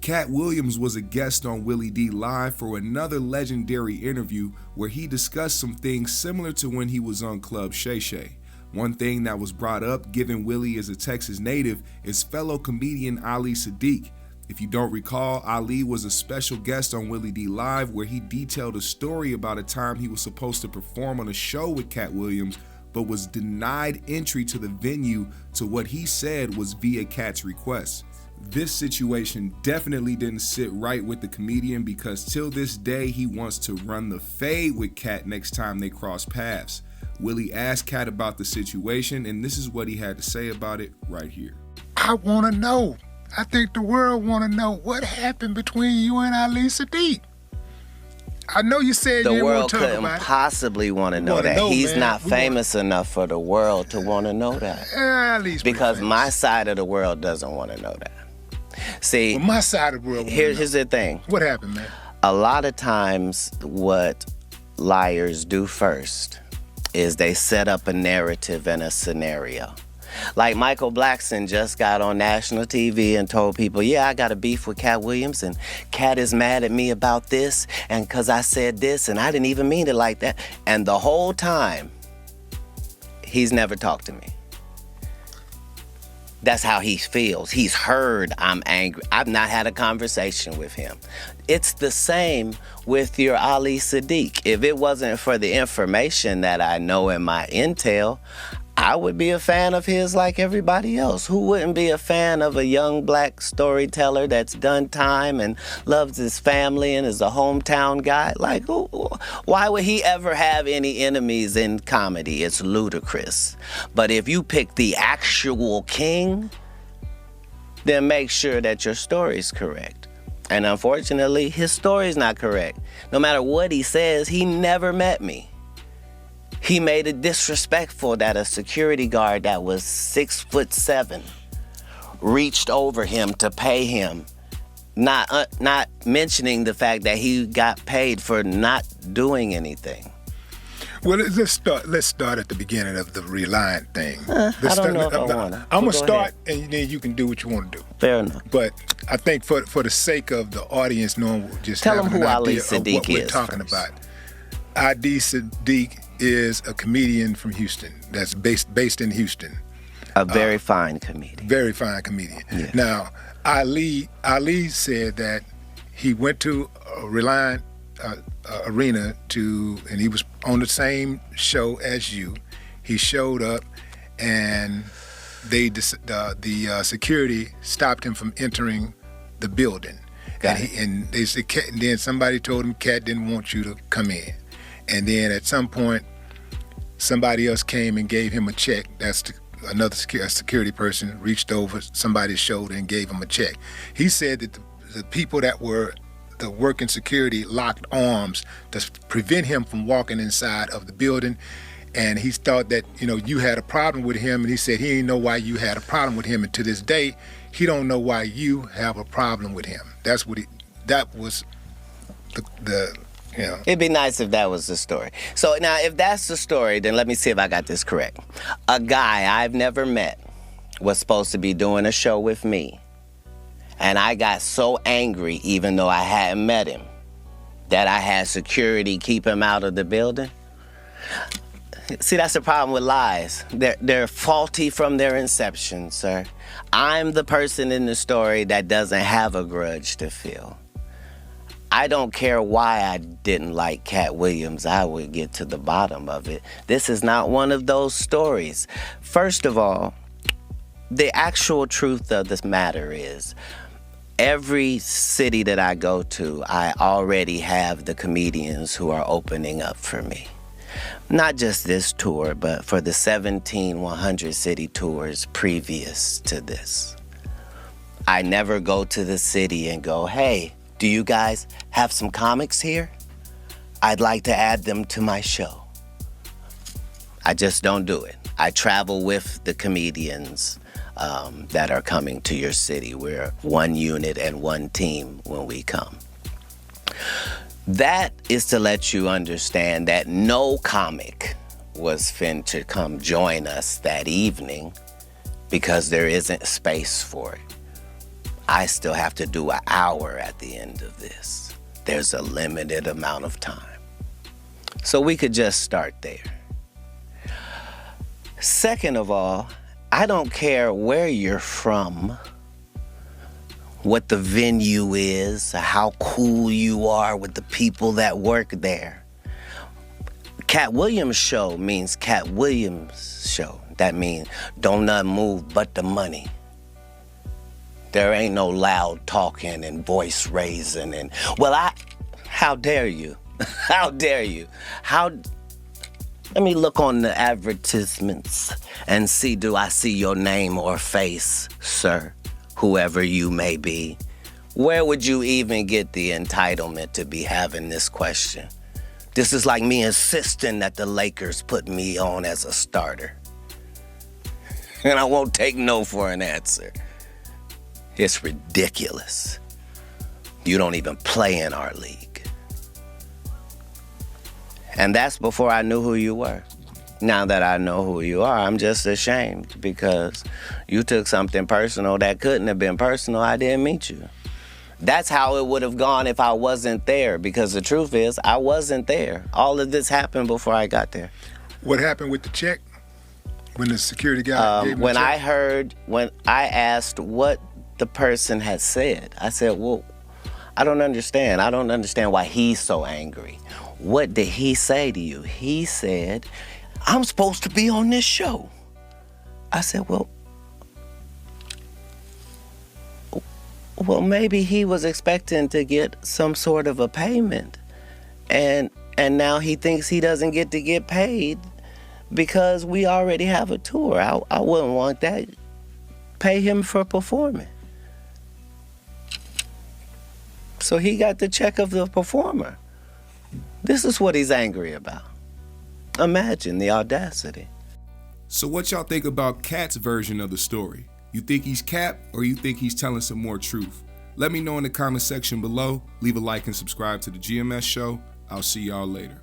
Katt Williams was a guest on Willie D Live for another legendary interview where he discussed some things similar to when he was on Club Shay Shay. One thing that was brought up, given Willie is a Texas native, is fellow comedian Ali Siddiq. If you don't recall, Ali was a special guest on Willie D Live where he detailed a story about a time he was supposed to perform on a show with Katt Williams, but was denied entry to the venue to what he said was via Katt's request. This situation definitely didn't sit right with the comedian because till this day he wants to run the fade with Katt next time they cross paths. Willie asked Katt about the situation, and this is what he had to say about it right here. I want to know. I think the world want to know what happened between you and Ali Siddiq. I know you said the you world won't talk couldn't about it. possibly want to know that. He's not famous enough for the world to want to know that. At least because my side of the world doesn't want to know that. See, well, my side of the world. Here's the thing. What happened, man? A lot of times, what liars do first is they set up a narrative and a scenario. Like Michael Blackson just got on national TV and told people, yeah, I got a beef with Katt Williams and Katt is mad at me about this and because I said this and I didn't even mean it like that. And the whole time, he's never talked to me. That's how he feels. He's heard I'm angry. I've not had a conversation with him. It's the same with your Ali Siddiq. If it wasn't for the information that I know in my intel, I would be a fan of his like everybody else. Who wouldn't be a fan of a young black storyteller that's done time and loves his family and is a hometown guy? Like, why would he ever have any enemies in comedy? It's ludicrous. But if you pick the actual king, then make sure that your story's correct. And unfortunately, his story's not correct. No matter what he says, he never met me. He made it disrespectful that a security guard that was 6'7" reached over him to pay him, not mentioning the fact that he got paid for not doing anything. Well, let's start at the beginning of the Reliant thing. I don't know if I want to. I'm going to start, and then you can do what you want to do. Fair enough. But I think for the sake of the audience knowing, just tell them who Ali idea Siddiq of what we're is talking first. about. Ali Siddiq is a comedian from Houston that's based in Houston. A very fine comedian. Very fine comedian. Yeah. Now, Ali said that he went to Reliant Arena and he was on the same show as you. He showed up, and the security stopped him from entering the building. And they said, and then somebody told him Katt didn't want you to come in. And then at some point, somebody else came and gave him a check. Another security person reached over somebody's shoulder and gave him a check. He said that the people that were the working security locked arms to prevent him from walking inside of the building. And he thought that, you had a problem with him. And he said he didn't know why you had a problem with him. And to this day, he don't know why you have a problem with him. That was the. Yeah. It'd be nice if that was the story. So now, if that's the story, then let me see if I got this correct. A guy I've never met was supposed to be doing a show with me. And I got so angry, even though I hadn't met him, that I had security keep him out of the building. See, that's the problem with lies. They're faulty from their inception, sir. I'm the person in the story that doesn't have a grudge to feel. I don't care why I didn't like Katt Williams. I would get to the bottom of it. This is not one of those stories. First of all, the actual truth of this matter is, every city that I go to, I already have the comedians who are opening up for me. Not just this tour, but for the 17 100 city tours previous to this. I never go to the city and go, hey, do you guys have some comics here? I'd like to add them to my show. I just don't do it. I travel with the comedians that are coming to your city. We're one unit and one team when we come. That is to let you understand that no comic was fin to come join us that evening because there isn't space for it. I still have to do an hour at the end of this. There's a limited amount of time. So we could just start there. Second of all, I don't care where you're from, what the venue is, how cool you are with the people that work there. Katt Williams show means Katt Williams show. That means don't nothing move but the money. There ain't no loud talking and voice raising and, how dare you? How dare you? Let me look on the advertisements and see, do I see your name or face, sir, whoever you may be? Where would you even get the entitlement to be having this question? This is like me insisting that the Lakers put me on as a starter. And I won't take no for an answer. It's ridiculous. You don't even play in our league. And that's before I knew who you were. Now that I know who you are, I'm just ashamed because you took something personal that couldn't have been personal. I didn't meet you. That's how it would have gone if I wasn't there, because the truth is, I wasn't there. All of this happened before I got there. What happened with the check? When the security guy gave him the check? When I asked what the person had said, I said, well, I don't understand. I don't understand why he's so angry. What did he say to you? He said, I'm supposed to be on this show. I said, well, maybe he was expecting to get some sort of a payment. And now he thinks he doesn't get to get paid because we already have a tour. I wouldn't want that. Pay him for performing. So he got the check of the performer. This is what he's angry about. Imagine the audacity. So what y'all think about Katt's version of the story? You think he's Katt, or you think he's telling some more truth? Let me know in the comment section below. Leave a like and subscribe to the GMS show. I'll see y'all later.